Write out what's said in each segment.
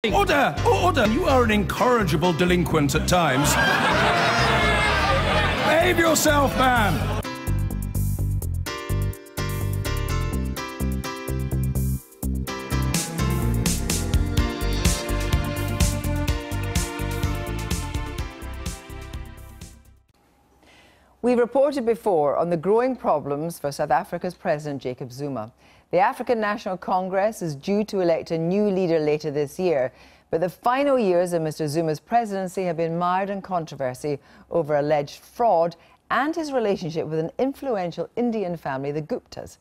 Order! Order! You are an incorrigible delinquent at times. Behave yourself, man! We reported before on the growing problems for South Africa's President Jacob Zuma. The African National Congress is due to elect a new leader later this year, but the final years of Mr. Zuma's presidency have been mired in controversy over alleged fraud and his relationship with an influential Indian family, the Guptas.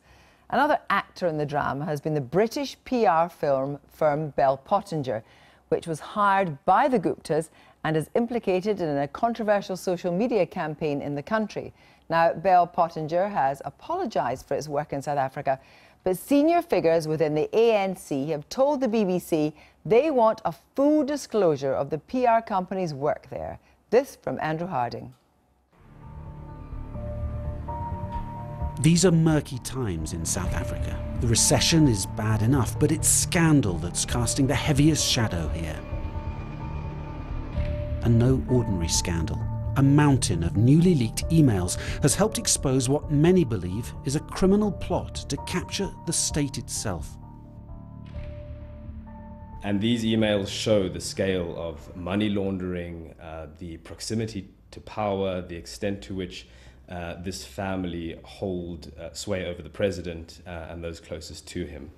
Another actor in the drama has been the British PR firm Bell Pottinger, which was hired by the Guptas and is implicated in a controversial social media campaign in the country. Now, Bell Pottinger has apologised for its work in South Africa, but senior figures within the ANC have told the BBC they want a full disclosure of the PR company's work there. This from Andrew Harding. These are murky times in South Africa. The recession is bad enough, but it's scandal that's casting the heaviest shadow here. And no ordinary scandal. A mountain of newly leaked emails has helped expose what many believe is a criminal plot to capture the state itself. And these emails show the scale of money laundering, the proximity to power, the extent to which this family hold sway over the president and those closest to him.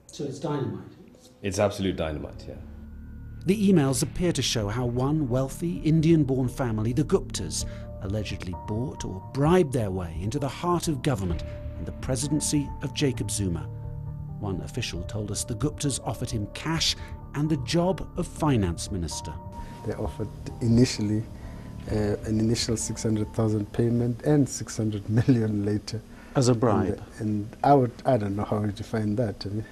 So it's dynamite? It's absolute dynamite, yeah. The emails appear to show how one wealthy Indian-born family, the Guptas, allegedly bought or bribed their way into the heart of government and the presidency of Jacob Zuma. One official told us the Guptas offered him cash and the job of finance minister. They offered initially an initial 600,000 payment and 600 million later. As a bribe? And I don't know how you define that. I mean,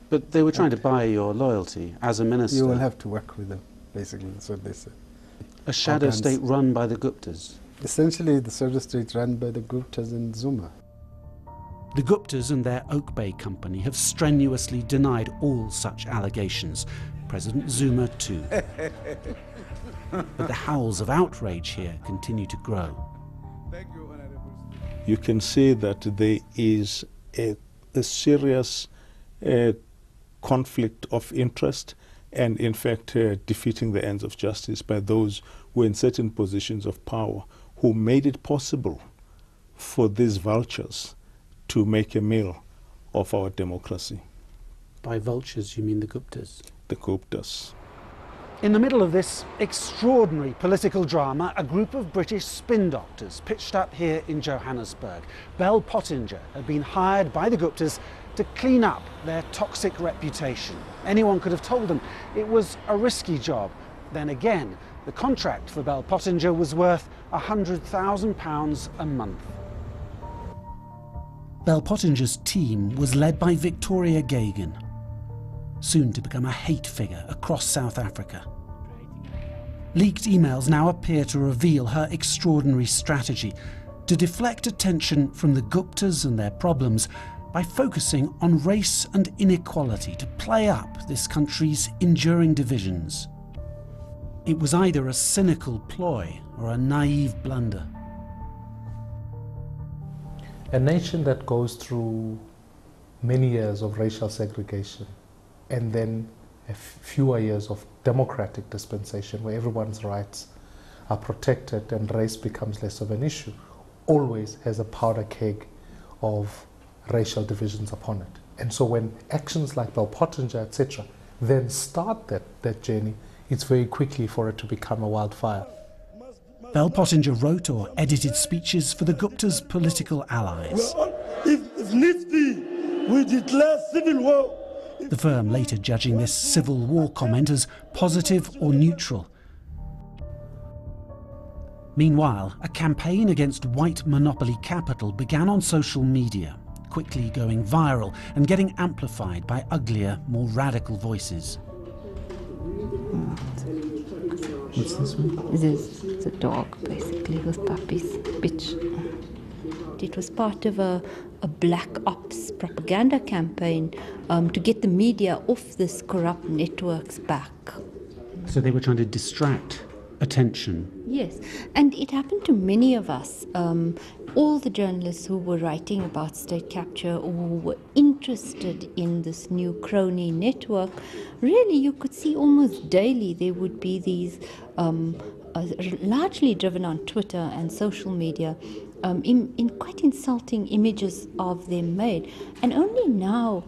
but they were trying to buy your loyalty as a minister. You will have to work with them, basically, that's what they said. A shadow state run by the Guptas? Essentially, the shadow state run by the Guptas and Zuma. The Guptas and their Oak Bay company have strenuously denied all such allegations. President Zuma too. But the howls of outrage here continue to grow. You can see that there is a serious conflict of interest and, in fact, defeating the ends of justice by those who are in certain positions of power who made it possible for these vultures to make a meal of our democracy. By vultures, you mean the Guptas? The Guptas. In the middle of this extraordinary political drama, a group of British spin doctors pitched up here in Johannesburg. Bell Pottinger had been hired by the Guptas to clean up their toxic reputation. Anyone could have told them it was a risky job. Then again, the contract for Bell Pottinger was worth £100,000 a month. Bell Pottinger's team was led by Victoria Gagan, soon to become a hate figure across South Africa. Leaked emails now appear to reveal her extraordinary strategy to deflect attention from the Guptas and their problems by focusing on race and inequality to play up this country's enduring divisions. It was either a cynical ploy or a naive blunder. A nation that goes through many years of racial segregation and then fewer years of democratic dispensation where everyone's rights are protected and race becomes less of an issue, always has a powder keg of racial divisions upon it. And so when actions like Bell Pottinger, etc., then start that journey, it's very quickly for it to become a wildfire. Bell Pottinger wrote or edited speeches for the Gupta's political allies. If needs be, we declare civil war. The firm later judging this civil war comment as positive or neutral. Meanwhile, a campaign against white monopoly capital began on social media, quickly going viral and getting amplified by uglier, more radical voices. What's this one? It's a dog, basically, with puppies. Bitch. that it was part of a black ops propaganda campaign to get the media off this corrupt network's back. So they were trying to distract attention. Yes, and it happened to many of us. All the journalists who were writing about state capture or who were interested in this new crony network, really you could see almost daily there would be these, largely driven on Twitter and social media, in quite insulting images of them made. And only now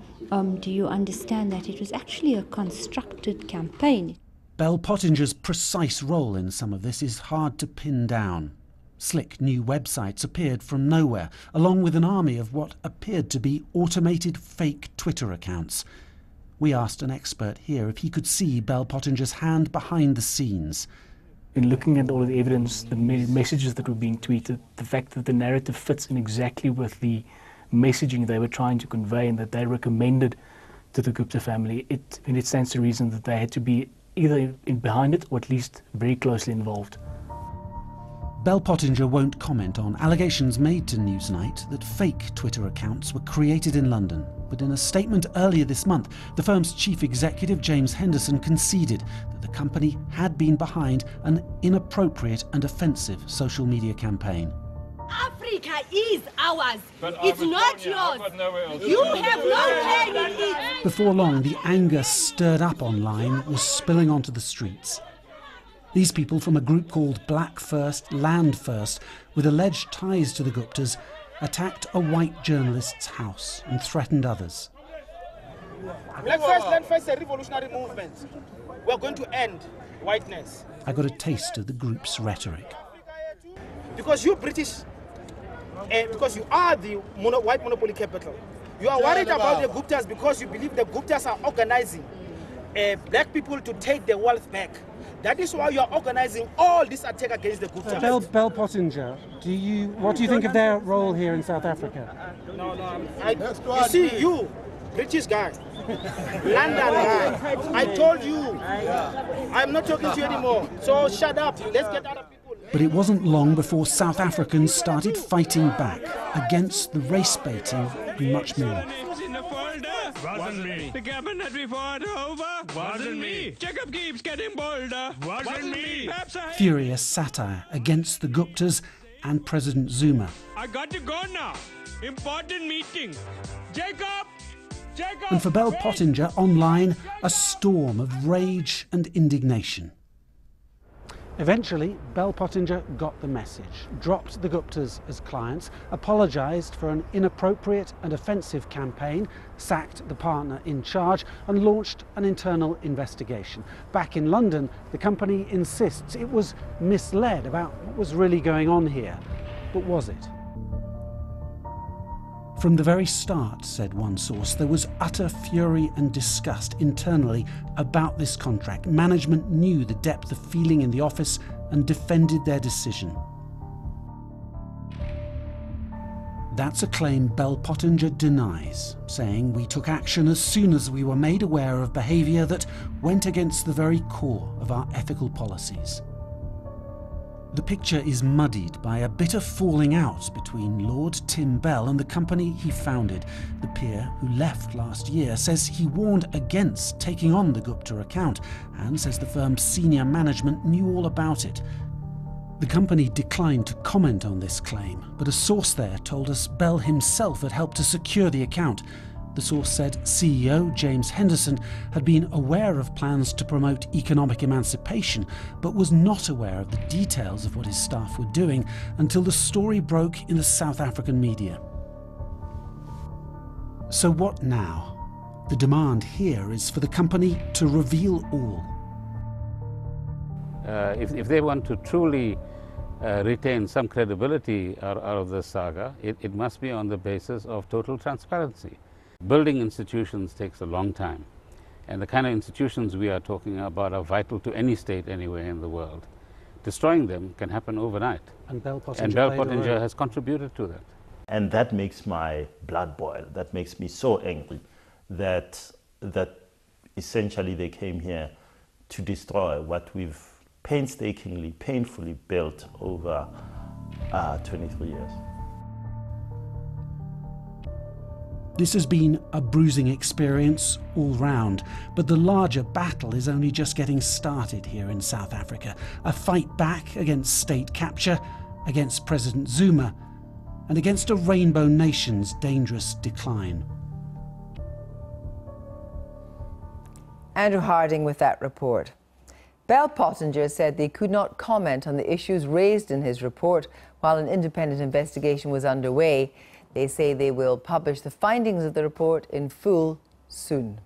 do you understand that it was actually a constructed campaign. Bell Pottinger's precise role in some of this is hard to pin down. Slick new websites appeared from nowhere, along with an army of what appeared to be automated fake Twitter accounts. We asked an expert here if he could see Bell Pottinger's hand behind the scenes. In looking at all of the evidence, the messages that were being tweeted, the fact that the narrative fits in exactly with the messaging they were trying to convey and that they recommended to the Gupta family, it stands to reason that they had to be either behind it or at least very closely involved. Bell Pottinger won't comment on allegations made to Newsnight that fake Twitter accounts were created in London. But in a statement earlier this month, the firm's chief executive, James Henderson, conceded that the company had been behind an inappropriate and offensive social media campaign. Africa is ours. It's not yours. You have no hand in it. Before long, the anger stirred up online was spilling onto the streets. These people from a group called Black First, Land First, with alleged ties to the Guptas, attacked a white journalist's house and threatened others. Black First, Land First is a revolutionary movement. We are going to end whiteness. I got a taste of the group's rhetoric. Because you British, because you are the white monopoly capital, you are worried about the Guptas because you believe the Guptas are organizing black people to take their wealth back. That is why you are organizing all this attack against the Guptas. Bell Pottinger, what do you think of their role here in South Africa? You see, you, British guy, London guy, I told you, I'm not talking to you anymore, so shut up, let's get other people. But it wasn't long before South Africans started fighting back against the race baiting and much more. Wasn't me. The cabinet we fought over wasn't me. Jacob keeps getting bolder. Wasn't me. Furious satire against the Guptas and President Zuma. I got to go now. Important meeting. Jacob! Jacob! And for Bell Pottinger, online, a storm of rage and indignation. Eventually, Bell Pottinger got the message, dropped the Guptas as clients, apologised for an inappropriate and offensive campaign, sacked the partner in charge and launched an internal investigation. Back in London, the company insists it was misled about what was really going on here. But was it? From the very start, said one source, there was utter fury and disgust internally about this contract. Management knew the depth of feeling in the office and defended their decision. That's a claim Bell Pottinger denies, saying we took action as soon as we were made aware of behaviour that went against the very core of our ethical policies. The picture is muddied by a bitter falling out between Lord Tim Bell and the company he founded. The peer, who left last year, says he warned against taking on the Gupta account and says the firm's senior management knew all about it. The company declined to comment on this claim, but a source there told us Bell himself had helped to secure the account. The source said CEO James Henderson had been aware of plans to promote economic emancipation, but was not aware of the details of what his staff were doing until the story broke in the South African media. So what now? The demand here is for the company to reveal all. If they want to truly retain some credibility out of this saga, it must be on the basis of total transparency. Building institutions takes a long time, and the kind of institutions we are talking about are vital to any state anywhere in the world. Destroying them can happen overnight, and Bell Pottinger has contributed to that. And that makes my blood boil. That makes me so angry that essentially they came here to destroy what we've painstakingly, painfully built over 23 years. This has been a bruising experience all round, but the larger battle is only just getting started here in South Africa. A fight back against state capture, against President Zuma, and against a rainbow nation's dangerous decline. Andrew Harding with that report. Bell Pottinger said they could not comment on the issues raised in his report while an independent investigation was underway. They say they will publish the findings of the report in full soon.